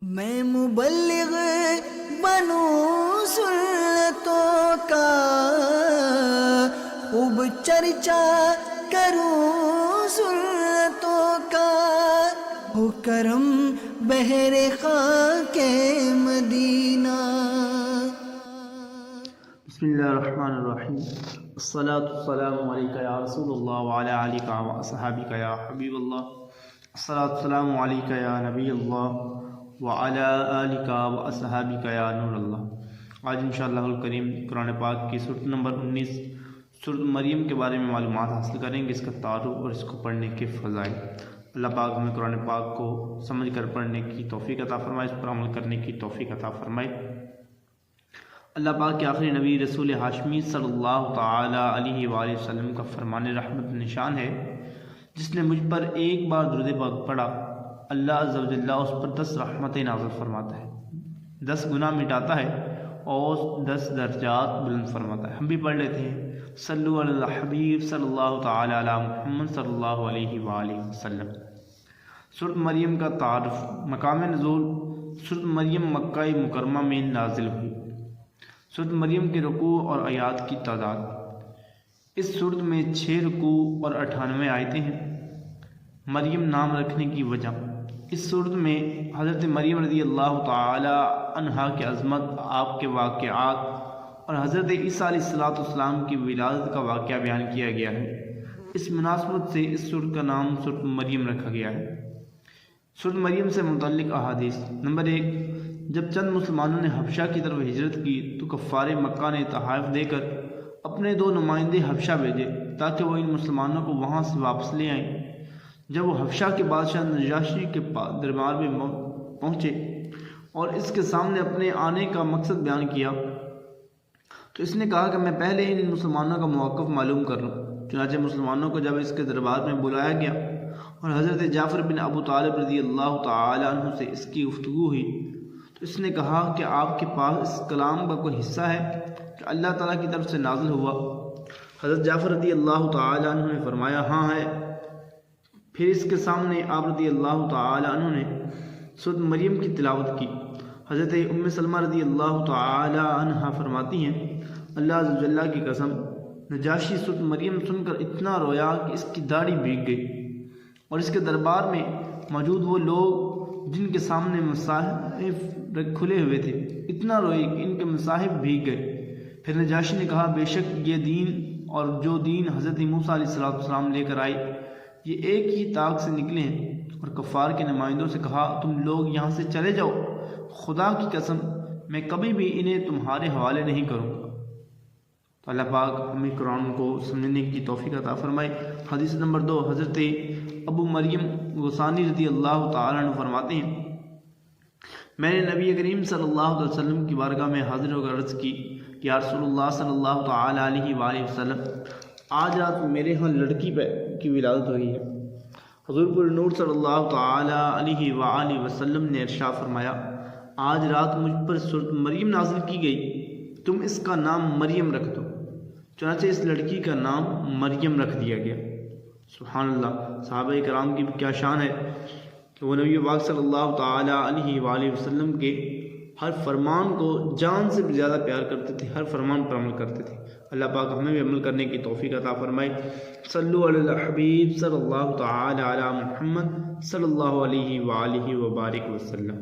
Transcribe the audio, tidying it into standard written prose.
میں مبلغ بنوں سنتوں کا، خوب چرچا کروں سنتوں کا، ہو کرم بہر خاک مدینہ۔ بسم اللہ الرحمن الرحیم، الصلاۃ والسلام علیک یا رسول اللہ وعلی آلک و اصحابک یا حبیب اللہ، الصلاۃ والسلام علیک یا نبی اللہ وعلی آلک و اصحابک یا نور اللہ۔ آج انشاءاللہ الکریم قرآن پاک کی سورۃ نمبر 19 سورۃ مریم کے بارے میں معلومات حاصل کریں گے، اس کا تعارف اور اس کو پڑھنے کے فضائل۔ اللہ پاک ہمیں قرآن پاک کو سمجھ کر پڑھنے کی توفیق عطا فرمائے، اس پر عمل کرنے کی توفیق عطا فرمائے۔ اللہ پاک کے آخری نبی رسول ہاشمی صلی اللہ تعالی علیہ وآلہ وسلم کا فرمان رحمت نشان ہے، جس نے مجھ پر ایک بار درود پاک پڑھا، اللہ عز و جل اس پر 10 رحمتیں نازل فرماتا ہے، 10 گناہ مٹاتا ہے اور 10 درجات بلند فرماتا ہے۔ ہم بھی پڑھ لیتے ہیں، صلو علی الحبیب صلی اللہ تعالی علی محمد صلی اللہ علیہ وآلہ وسلم۔ سورۃ مریم کا تعارف۔ مقام نزول، سورۃ مریم مکہ مکرمہ میں نازل ہوئی۔ سورۃ مریم کے رکوع اور آیات کی تعداد۔ اس سورۃ میں 6 رکوع اور 98 آیتیں ہیں۔ مریم نام رکھنے کی وجہ۔ اس سورۃ میں حضرت مریم رضی اللہ تعالی عنہا کی عظمت، آپ کے واقعات اور حضرت عیسیٰ علیہ السلام کی ولادت کا واقعہ بیان کیا گیا ہے۔ اس مناسبت سے اس سورۃ کا نام سورۃ مریم رکھا گیا ہے۔ سورۃ مریم سے متعلق احادیث۔ نمبر 1، جب چند مسلمانوں نے حبشہ کی طرف ہجرت کی تو کفار مکہ نے تحائف دے کر اپنے 2 نمائندے حبشہ بھیجے تاکہ وہ ان مسلمانوں کو وہاں سے واپس لے آئیں۔ جب وہ حبشہ کے بادشاہ نجاشی کے دربار میں پہنچے اور اس کے سامنے اپنے آنے کا مقصد بیان کیا تو اس نے کہا کہ میں پہلے ان مسلمانوں کا موقف معلوم کر لوں۔ چنانچہ مسلمانوں کو جب اس کے دربار میں بلایا گیا اور حضرت جعفر بن ابو طالب رضی اللہ تعالی عنہ سے اس کی گفتگو ہوئی تو اس نے کہا کہ آپ کے پاس اس کلام کا کوئی حصہ ہے جو اللہ تعالیٰ کی طرف سے نازل ہوا؟ حضرت جعفر رضی اللہ تعالی عنہ نے فرمایا ہاں ہے۔ پھر اس کے سامنے آپ رضی اللہ تعالی عنہ نے سورۃ مریم کی تلاوت کی۔ حضرت ام سلمہ رضی اللہ تعالی عنہ فرماتی ہیں، اللہ عز و جل کی قسم، نجاشی سورۃ مریم سن کر اتنا رویا کہ اس کی داڑھی بھیگ گئی، اور اس کے دربار میں موجود وہ لوگ جن کے سامنے مصاحف کھلے ہوئے تھے اتنا روئے کہ ان کے مصاحف بھیگ گئے۔ پھر نجاشی نے کہا، بے شک یہ دین اور جو دین حضرت موسیٰ علیہ السلام لے کر آئے یہ ایک ہی طاق سے نکلے ہیں، اور کفار کے نمائندوں سے کہا، تم لوگ یہاں سے چلے جاؤ، خدا کی قسم میں کبھی بھی انہیں تمہارے حوالے نہیں کروں گا۔ تو اللہ پاک ہمیں قرآن کو سمجھنے کی توفیق عطا فرمائے۔ حدیث نمبر 2، حضرت ابو مریم غسانی رضی اللہ تعالیٰ عنہ فرماتے ہیں، میں نے نبی کریم صلی اللہ علیہ وسلم کی بارگاہ میں حاضر ہو کر عرض کی کہ یا رسول اللہ صلی اللہ تعالی علیہ وآلہ وسلم، آج رات میرے ہاں لڑکی کی ولادت ہوئی ہے۔ حضور پر نور صلی اللہ تعالی علیہ وآلہ وسلم نے ارشاد فرمایا، آج رات مجھ پر سورۃ مریم نازل کی گئی، تم اس کا نام مریم رکھ دو۔ چنانچہ اس لڑکی کا نام مریم رکھ دیا گیا۔ سبحان اللہ، صحابہ کرام کی کیا شان ہے کہ وہ نبی پاک صلی اللہ تعالی علیہ وآلہ وسلم کے ہر فرمان کو جان سے بھی زیادہ پیار کرتے تھے، ہر فرمان پر عمل کرتے تھے۔ اللہ پاک ہمیں بھی عمل کرنے کی توفیق عطا فرمائے۔ صلو علی الحبیب صلی اللہ تعالی علی محمد صلی اللہ علیہ وآلہ وبارک وسلم۔